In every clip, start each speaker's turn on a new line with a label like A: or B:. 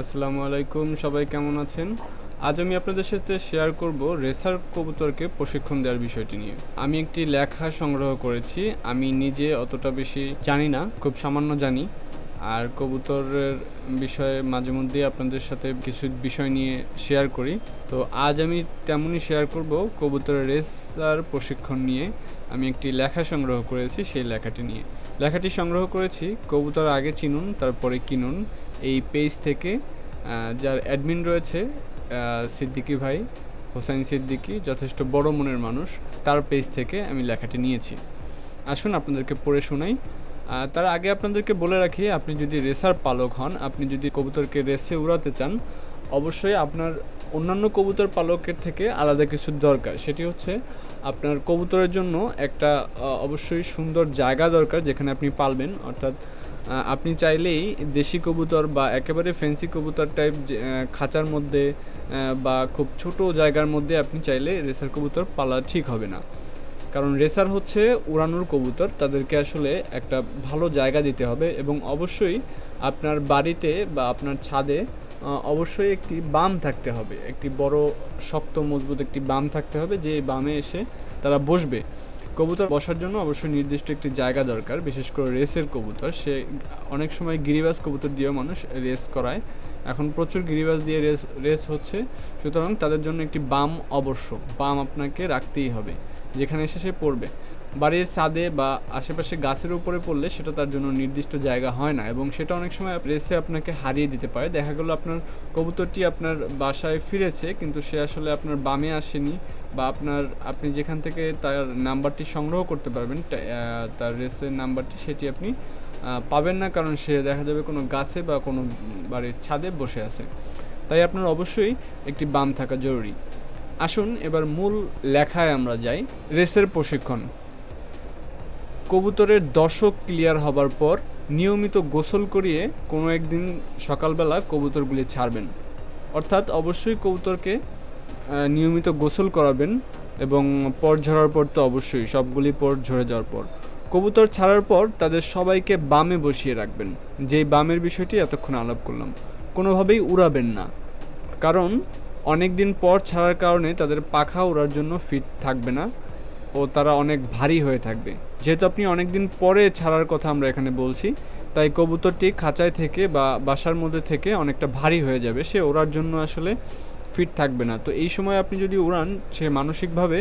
A: আসসালামু আলাইকুম, সবাই কেমন আছেন? আজ আমি আপনাদের সাথে শেয়ার করব রেসার কবুতরকে প্রশিক্ষণ দেওয়ার বিষয়টি নিয়ে। আমি একটি লেখা সংগ্রহ করেছি। আমি নিজে অতটা বেশি জানি না, খুব সামান্য জানি। আর কবুতরের বিষয়ে মাঝে মধ্যেই আপনাদের সাথে কিছু বিষয় নিয়ে শেয়ার করি। তো আজ আমি তেমনই শেয়ার করব কবুতরের রেসার প্রশিক্ষণ নিয়ে। আমি একটি লেখা সংগ্রহ করেছি, সেই লেখাটি নিয়ে। লেখাটি সংগ্রহ করেছি কবুতর আগে চিনুন তারপরে কিনুন এই পেজ থেকে। যার অ্যাডমিন রয়েছে সিদ্দিকী ভাই, হোসাইন সিদ্দিকী, যথেষ্ট বড় মনের মানুষ। তার পেজ থেকে আমি লেখাটি নিয়েছি। আসুন আপনাদেরকে পড়ে শোনাই। তার আগে আপনাদেরকে বলে রাখি, আপনি যদি রেসার পালক হন, আপনি যদি কবুতরকে রেসে উড়াতে চান, অবশ্যই আপনার অন্যান্য কবুতর পালকের থেকে আলাদা কিছু দরকার। সেটি হচ্ছে আপনার কবুতরের জন্য একটা অবশ্যই সুন্দর জায়গা দরকার যেখানে আপনি পালবেন। অর্থাৎ আপনি চাইলেই দেশি কবুতর বা একেবারে ফ্যান্সি কবুতর টাইপ খাঁচার মধ্যে বা খুব ছোট জায়গার মধ্যে আপনি চাইলে রেসার কবুতর পালা ঠিক হবে না। কারণ রেসার হচ্ছে উড়ানোর কবুতর, তাদেরকে আসলে একটা ভালো জায়গা দিতে হবে এবং অবশ্যই আপনার বাড়িতে বা আপনার ছাদে অবশ্যই একটি বাম থাকতে হবে, একটি বড় শক্ত মজবুত একটি বাম থাকতে হবে, যে বামে এসে তারা বসবে। কবুতর বসার জন্য অবশ্যই নির্দিষ্ট একটি জায়গা দরকার, বিশেষ করে রেসের কবুতর। সে অনেক সময় গিরিবাজ কবুতর দিয়েও মানুষ রেস করায়। এখন প্রচুর গিরিবাজ দিয়ে রেস হচ্ছে, সুতরাং তাদের জন্য একটি বাম বাম আপনাকে রাখতেই হবে, যেখানে এসে সে পড়বে। বাড়ির ছাদে বা আশেপাশে গাছের উপরে পড়লে সেটা তার জন্য নির্দিষ্ট জায়গা হয় না এবং সেটা অনেক সময় রেসে আপনাকে হারিয়ে দিতে পারে। দেখা গেল আপনার কবুতরটি আপনার বাসায় ফিরেছে কিন্তু সে আসলে আপনার বামে আসেনি, বা আপনি যেখান থেকে তার নাম্বারটি সংগ্রহ করতে পারবেন, তার রেসের নাম্বারটি, সেটি আপনি পাবেন না, কারণ সে দেখা যাবে কোনো গাছে বা কোনো বাড়ির ছাদে বসে আছে। তাই আপনার অবশ্যই একটি বাম থাকা জরুরি। আসুন এবার মূল লেখায় আমরা যাই। রেসের প্রশিক্ষণ। কবুতরের দর্শক ক্লিয়ার হবার পর নিয়মিত গোসল করিয়ে কোনো একদিন সকালবেলা কবুতরগুলি ছাড়বেন। অর্থাৎ অবশ্যই কবুতরকে নিয়মিত গোসল করাবেন এবং পর ঝরার পর তো অবশ্যই সবগুলি পর ঝরে যাওয়ার পর কবুতর ছাড়ার পর তাদের সবাইকে বামে বসিয়ে রাখবেন। যেই বামের বিষয়টি এতক্ষণ আলাপ করলাম, কোনোভাবেই উড়াবেন না, কারণ অনেক দিন পর ছাড়ার কারণে তাদের পাখা ওড়ার জন্য ফিট থাকবে না ও তারা অনেক ভারী হয়ে থাকবে। যেহেতু আপনি অনেক দিন পরে ছাড়ার কথা আমরা এখানে বলছি, তাই কবুতরটি খাঁচায় থেকে বা বাসার মধ্যে থেকে অনেকটা ভারী হয়ে যাবে, সে ওড়ার জন্য আসলে ফিট থাকবে না। তো এই সময় আপনি যদি উড়ান, সে মানসিকভাবে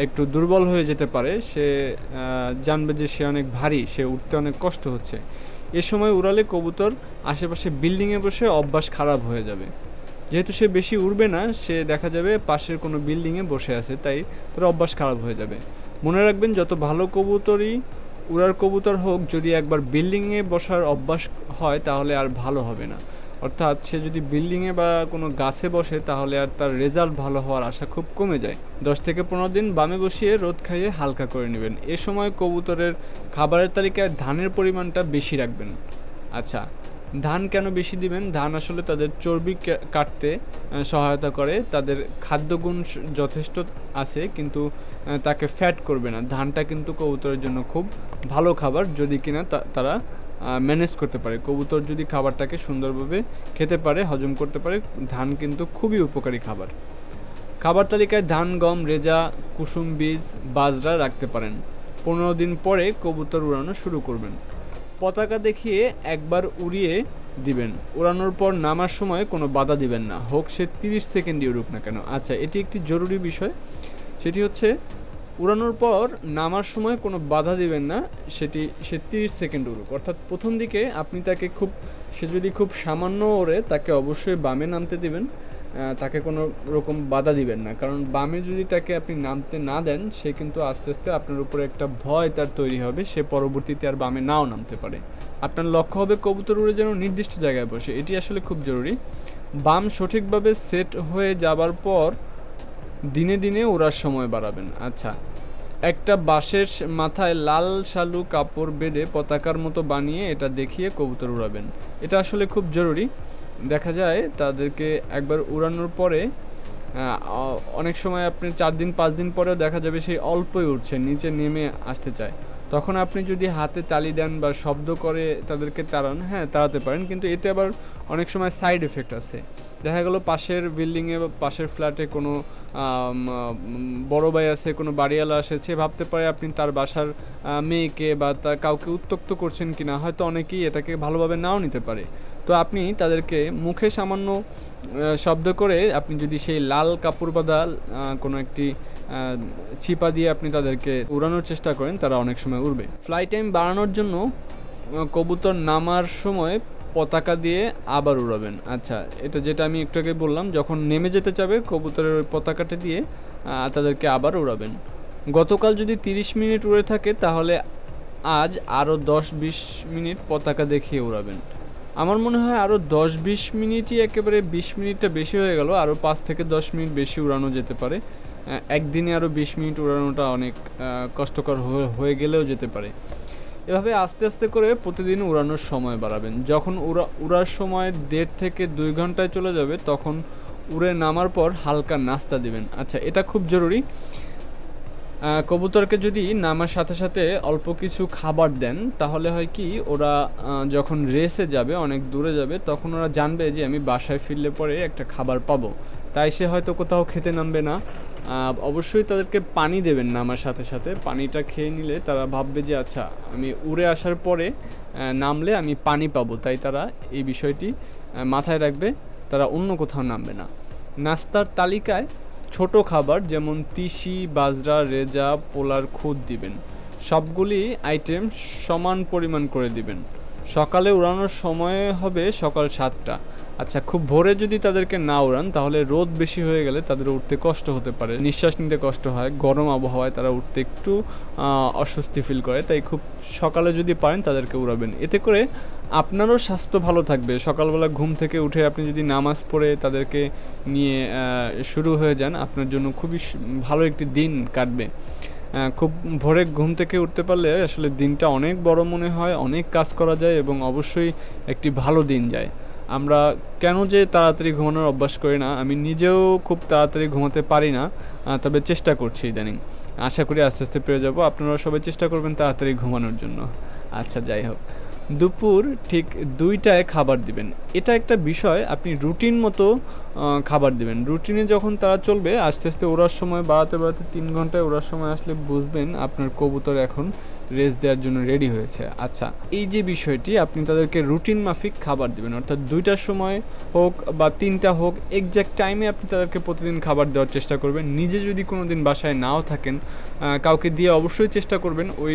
A: একটু দুর্বল হয়ে যেতে পারে, সে জানবে যে সে অনেক ভারী, সে উঠতে অনেক কষ্ট হচ্ছে। এ সময় উড়ালে কবুতর আশেপাশে বিল্ডিংয়ে বসে অভ্যাস খারাপ হয়ে যাবে। যেহেতু সে বেশি উড়বে না, সে দেখা যাবে পাশের কোনো বিল্ডিংয়ে বসে আছে, তাই তার অভ্যাস খারাপ হয়ে যাবে। মনে রাখবেন, যত ভালো কবুতরই উড়ার কবুতর হোক, যদি একবার বিল্ডিংয়ে বসার অভ্যাস হয় তাহলে আর ভালো হবে না। অর্থাৎ সে যদি বিল্ডিংয়ে বা কোনো গাছে বসে তাহলে আর তার রেজাল্ট ভালো হওয়ার আশা খুব কমে যায়। 10 থেকে 15 দিন বামে বসিয়ে রোদ খাইয়ে হালকা করে নেবেন। এ সময় কবুতরের খাবারের তালিকায় ধানের পরিমাণটা বেশি রাখবেন। আচ্ছা, ধান কেন বেশি দিবেন? ধান আসলে তাদের চর্বি কাটতে সহায়তা করে, তাদের খাদ্যগুণ যথেষ্ট আছে, কিন্তু তাকে ফ্যাট করবে না। ধানটা কিন্তু কবুতরের জন্য খুব ভালো খাবার, যদি কিনা তারা ম্যানেজ করতে পারে। কবুতর যদি খাবারটাকে সুন্দরভাবে খেতে পারে, হজম করতে পারে, ধান কিন্তু খুবই উপকারী খাবার। খাবার তালিকায় ধান, গম, রেজা, কুসুম বীজ, বাজরা রাখতে পারেন। 15 দিন পরে কবুতর উড়ানো শুরু করবেন। পতাকা দেখিয়ে একবার উড়িয়ে দিবেন। উড়ানোর পর নামার সময় কোনো বাধা দিবেন না, হোক সে 30 সেকেন্ডই উড়ুক না কেন। আচ্ছা, এটি একটি জরুরি বিষয়। সেটি হচ্ছে উড়ানোর পর নামার সময় কোনো বাধা দিবেন না, সে 30 সেকেন্ড উড়ুক। অর্থাৎ প্রথম দিকে আপনি তাকে সে যদি খুব সামান্য ওড়ে, তাকে অবশ্যই বামে নামতে দিবেন, তাকে কোনো রকম বাধা দিবেন না, কারণ বামে যদি তাকে আপনি নামতে না দেন, সে কিন্তু আস্তে আস্তে আপনার উপরে একটা ভয় তার তৈরি হবে, সে পরবর্তীতে আর বামে নাও নামতে পারে। আপনার লক্ষ্য হবে কবুতর উড়ে যেন নির্দিষ্ট জায়গায় বসে, এটি আসলে খুব জরুরি। বাম সঠিকভাবে সেট হয়ে যাবার পর দিনে দিনে ওড়ার সময় বাড়াবেন। আচ্ছা, একটা বাঁশের মাথায় লাল শালু কাপড় বেঁধে পতাকার মতো বানিয়ে এটা দেখিয়ে কবুতর উড়াবেন। এটা আসলে খুব জরুরি। দেখা যায় তাদেরকে একবার উড়ানোর পরে অনেক সময় আপনি 4 দিন 5 দিন পরেও দেখা যাবে সেই অল্পই উঠছে, নিচে নেমে আসতে চায়। তখন আপনি যদি হাতে তালি দেন বা শব্দ করে তাদেরকে তাড়ান, হ্যাঁ তাড়াতে পারেন, কিন্তু এতে আবার অনেক সময় সাইড এফেক্ট আছে। দেখা গেল পাশের বিল্ডিংয়ে বা পাশের ফ্ল্যাটে কোনো বড় ভাই আছে, কোনো বাড়িওয়ালা এসেছে, ভাবতে পারে আপনি তার বাসার মেয়েকে বা তার কাউকে উত্ত্যক্ত করছেন কিনা, হয়তো অনেকেই এটাকে ভালোভাবে নাও নিতে পারে। তো আপনি তাদেরকে মুখে সামান্য শব্দ করে আপনি যদি সেই লাল কাপড় বাঁধা কোনো একটি ছিপা দিয়ে আপনি তাদেরকে উড়ানোর চেষ্টা করেন, তারা অনেক সময় উড়বে। ফ্লাই টাইম বাড়ানোর জন্য কবুতর নামার সময় পতাকা দিয়ে আবার উড়াবেন। আচ্ছা, এটা যেটা আমি একটু আগে বললাম, যখন নেমে যেতে চাবে কবুতরের ওই পতাকাটা দিয়ে তাদেরকে আবার উড়াবেন। গতকাল যদি 30 মিনিট উড়ে থাকে, তাহলে আজ আরও 10-20 মিনিট পতাকা দেখিয়ে উড়াবেন। আমার মনে হয় আরও 10-20 মিনিটই একেবারে 20 মিনিটটা বেশি হয়ে গেল, আরও 5 থেকে 10 মিনিট বেশি উড়ানো যেতে পারে। একদিনে আরও 20 মিনিট উড়ানোটা অনেক কষ্টকর হয়ে গেলেও যেতে পারে। এভাবে আস্তে আস্তে করে প্রতিদিন উড়ানোর সময় বাড়াবেন। যখন উড়ার সময় 1.5 থেকে 2 ঘন্টায় চলে যাবে, তখন উড়ে নামার পর হালকা নাস্তা দিবেন। আচ্ছা, এটা খুব জরুরি। কবুতরকে যদি নামার সাথে সাথে অল্প কিছু খাবার দেন, তাহলে হয় কি, ওরা যখন রেসে যাবে, অনেক দূরে যাবে, তখন ওরা জানবে যে আমি বাসায় ফিরলে পরে একটা খাবার পাবো, তাই সে হয়তো কোথাও খেতে নামবে না। অবশ্যই তাদেরকে পানি দেবেন নামার সাথে সাথে। পানিটা খেয়ে নিলে তারা ভাববে যে আচ্ছা, আমি উড়ে আসার পরে নামলে আমি পানি পাবো, তাই তারা এই বিষয়টি মাথায় রাখবে, তারা অন্য কোথাও নামবে না। নাস্তার তালিকায় ছোট খাবার যেমন তিসি, বাজরা, রেজা, পোলার খুদ দিবেন। সবগুলি আইটেম সমান পরিমাণ করে দিবেন। সকালে উড়ানোর সময় হবে সকাল 7টা। আচ্ছা, খুব ভোরে যদি তাদেরকে না উড়ান, তাহলে রোদ বেশি হয়ে গেলে তাদের উঠতে কষ্ট হতে পারে, নিঃশ্বাস নিতে কষ্ট হয়, গরম আবহাওয়ায় তারা উঠতে একটু অস্বস্তি ফিল করে, তাই খুব সকালে যদি পারেন তাদেরকে উড়াবেন। এতে করে আপনারও স্বাস্থ্য ভালো থাকবে। সকালবেলা ঘুম থেকে উঠে আপনি যদি নামাজ পড়ে তাদেরকে নিয়ে শুরু হয়ে যান, আপনার জন্য খুবই ভালো একটি দিন কাটবে। খুব ভোরে ঘুম থেকে উঠতে পারলে আসলে দিনটা অনেক বড় মনে হয়, অনেক কাজ করা যায় এবং অবশ্যই একটি ভালো দিন যায়। আমরা কেন যে তাড়াতাড়ি ঘুমানোর অভ্যাস করি না, আমি নিজেও খুব তাড়াতাড়ি ঘুমাতে পারি না, তবে চেষ্টা করছি ইদানিং। আশা করি আস্তে আস্তে পেরে যাবো। আপনারা সবাই চেষ্টা করবেন তাড়াতাড়ি ঘুমানোর জন্য। আচ্ছা, যাই হোক, দুপুর ঠিক 2টায় খাবার দিবেন। এটা একটা বিষয়, আপনি রুটিন মতো খাবার দিবেন। রুটিনে যখন তারা চলবে, আস্তে আস্তে ওড়ার সময় বাড়াতে বাড়াতে 3 ঘন্টায় ওড়ার সময় আসলে বুঝবেন আপনার কবুতর এখন রেস্ট দেওয়ার জন্য রেডি হয়েছে। আচ্ছা, এই যে বিষয়টি, আপনি তাদেরকে রুটিন মাফিক খাবার দিবেন, অর্থাৎ 2টার সময় হোক বা 3টা হোক, এক্স্যাক্ট টাইমে আপনি তাদেরকে প্রতিদিন খাবার দেওয়ার চেষ্টা করবেন। নিজে যদি কোনো দিন বাসায় নাও থাকেন, কাউকে দিয়ে অবশ্যই চেষ্টা করবেন ওই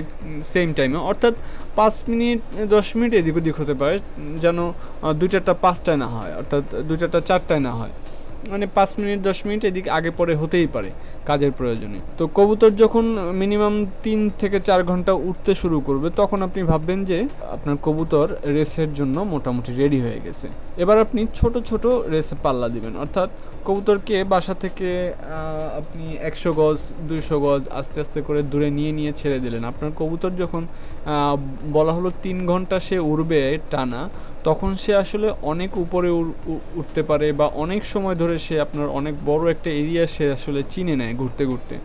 A: সেম টাইমে, অর্থাৎ 5 মিনিট 10 মিনিট এদিক ওদিক হতে পারে, যেন 2টা 5টায় না হয়, অর্থাৎ 2টা 4টায় না হয়, মানে 5 মিনিট 10 মিনিট এদিকে আগে পরে হতেই পারে কাজের প্রয়োজনে। তো কবুতর যখন মিনিমাম 3 থেকে 4 ঘন্টা উঠতে শুরু করবে, তখন আপনি ভাববেন যে আপনার কবুতর রেসের জন্য মোটামুটি রেডি হয়ে গেছে। এবার আপনি ছোট ছোট রেসে পাল্লা দিবেন, অর্থাৎ কবুতরকে বাসা থেকে আপনি 100 গজ 200 গজ আস্তে আস্তে করে দূরে নিয়ে নিয়ে ছেড়ে দিলেন। আপনার কবুতর যখন বলা হলো 3 ঘন্টা সে উড়বে টানা, তখন সে আসলে অনেক উপরে উঠতে পারে, বা অনেক সময় ধরে সে আপনার অনেক বড় একটা এরিয়া সে আসলে চিনে নেয় ঘুরতে ঘুরতে।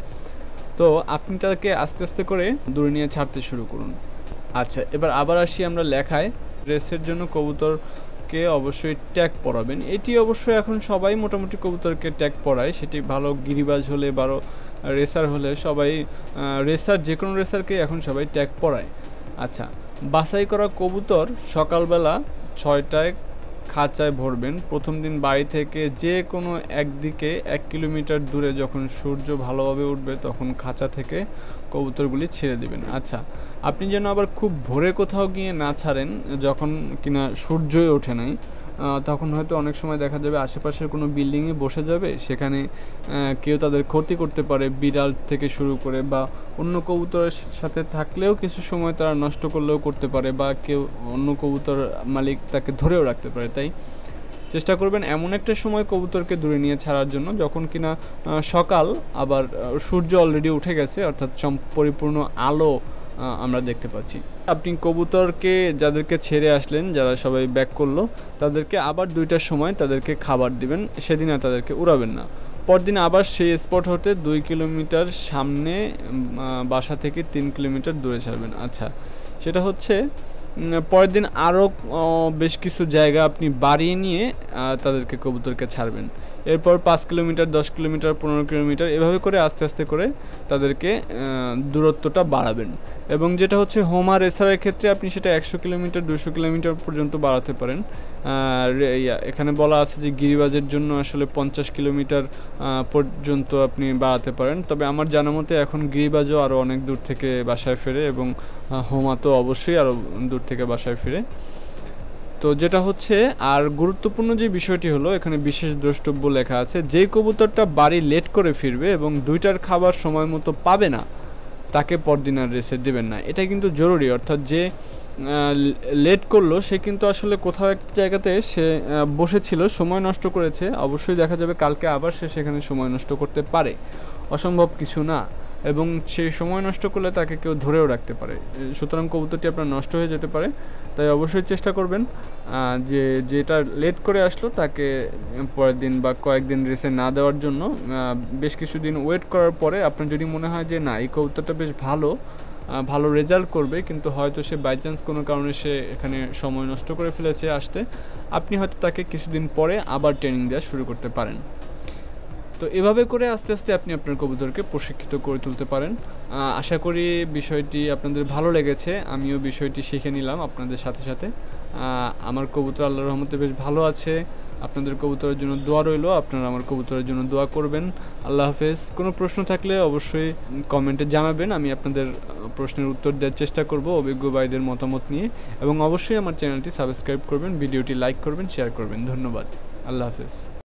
A: তো আপনি তাকে আস্তে আস্তে করে দূরে নিয়ে ছাড়তে শুরু করুন। আচ্ছা, এবার আবার আসি আমরা লেখায়। রেসের জন্য কবুতরকে অবশ্যই ট্যাগ পরাবেন। এটি অবশ্যই এখন সবাই মোটামুটি কবুতরকে ট্যাগ পরায়, সেটি ভালো গিরিবাজ হলে বারো রেসার হলে সবাই রেসার, যে কোনো রেসারকে এখন সবাই ট্যাগ পরায়। আচ্ছা, বাছাই করা কবুতর সকালবেলা 6টায় খাঁচায় ভরবেন। প্রথম দিন বাড়ি থেকে যে কোনো একদিকে 1 কিলোমিটার দূরে যখন সূর্য ভালোভাবে উঠবে, তখন খাঁচা থেকে কবুতরগুলি ছেড়ে দেবেন। আচ্ছা, আপনি যেন আবার খুব ভোরে কোথাও গিয়ে না ছাড়েন যখন কিনা সূর্যই ওঠে নাই, তখন হয়তো অনেক সময় দেখা যাবে আশেপাশের কোনো বিল্ডিংয়ে বসে যাবে, সেখানে কেউ তাদের ক্ষতি করতে পারে, বিড়াল থেকে শুরু করে, বা অন্য কবুতরের সাথে থাকলেও কিছু সময় তারা নষ্ট করলেও করতে পারে, বা কেউ অন্য কবুতর মালিক তাকে ধরেও রাখতে পারে। তাই চেষ্টা করবেন এমন একটা সময় কবুতরকে দূরে নিয়ে ছাড়ার জন্য যখন কিনা সকাল, আবার সূর্য অলরেডি উঠে গেছে, অর্থাৎ পরিপূর্ণ আলো আমরা দেখতে পাচ্ছি। আপনি কবুতরকে যাদেরকে ছেড়ে আসলেন, যারা সবাই ব্যাক করলো, তাদেরকে আবার 2টার সময় তাদেরকে খাবার দিবেন। সেদিন আর তাদেরকে উড়াবেন না। পরদিন আবার সেই স্পট হতে 2 কিলোমিটার সামনে বাসা থেকে 3 কিলোমিটার দূরে ছাড়বেন। আচ্ছা, সেটা হচ্ছে পরের দিন আরও বেশ কিছু জায়গা আপনি বাড়িয়ে নিয়ে তাদেরকে কবুতরকে ছাড়বেন। এরপর 5 কিলোমিটার, 10 কিলোমিটার, 15 কিলোমিটার এভাবে করে আস্তে আস্তে করে তাদেরকে দূরত্বটা বাড়াবেন। এবং যেটা হচ্ছে হোমা রেসারের ক্ষেত্রে আপনি সেটা 100 কিলোমিটার, 200 কিলোমিটার পর্যন্ত বাড়াতে পারেন। এখানে বলা আছে যে গিরিবাজের জন্য আসলে 50 কিলোমিটার পর্যন্ত আপনি বাড়াতে পারেন। তবে আমার জানা মতে এখন গিরিবাজও আরও অনেক দূর থেকে বাসায় ফেরে, এবং হোমা তো অবশ্যই আরও দূর থেকে বাসায় ফিরে। তো যেটা হচ্ছে আর গুরুত্বপূর্ণ যে বিষয়টি হলো, এখানে বিশেষ দ্রষ্টব্য লেখা আছে, যেই কবুতরটা বাড়ি লেট করে ফিরবে এবং 2টার খাবার সময় মতো পাবে না, তাকে পরদিন আর রেসে দেবেন না। এটা কিন্তু জরুরি। অর্থাৎ যে লেট করলো সে কিন্তু আসলে কোথাও একটা জায়গাতে সে বসেছিল, সময় নষ্ট করেছে। অবশ্যই দেখা যাবে কালকে আবার সে সেখানে সময় নষ্ট করতে পারে, অসম্ভব কিছু না। এবং সেই সময় নষ্ট করলে তাকে কেউ ধরেও রাখতে পারে, সুতরাং কবুতরটি আপনার নষ্ট হয়ে যেতে পারে। তাই অবশ্যই চেষ্টা করবেন যে যেটা লেট করে আসলো তাকে পরের দিন বা কয়েকদিন রেসে না দেওয়ার জন্য। বেশ কিছুদিন ওয়েট করার পরে আপনার যদি মনে হয় যে না, এই কবুতরটা বেশ ভালো রেজাল্ট করবে, কিন্তু হয়তো সে বাই চান্স কোনো কারণে সে এখানে সময় নষ্ট করে ফেলেছে আসতে, আপনি হয়তো তাকে কিছুদিন পরে আবার ট্রেনিং দেওয়া শুরু করতে পারেন। তো এভাবে করে আস্তে আস্তে আপনি আপনার কবুতরকে প্রশিক্ষিত করে তুলতে পারেন। আশা করি বিষয়টি আপনাদের ভালো লেগেছে। আমিও বিষয়টি শিখে নিলাম আপনাদের সাথে সাথে। আমার কবুতর আল্লাহর রহমতে বেশ ভালো আছে। আপনাদের কবুতরের জন্য দোয়া রইলো, আপনারা আমার কবুতরের জন্য দোয়া করবেন। আল্লাহ হাফেজ। কোনো প্রশ্ন থাকলে অবশ্যই কমেন্টে জানাবেন, আমি আপনাদের প্রশ্নের উত্তর দেওয়ার চেষ্টা করব অভিজ্ঞ ভাইদের মতামত নিয়ে। এবং অবশ্যই আমার চ্যানেলটি সাবস্ক্রাইব করবেন, ভিডিওটি লাইক করবেন, শেয়ার করবেন। ধন্যবাদ। আল্লাহ হাফেজ।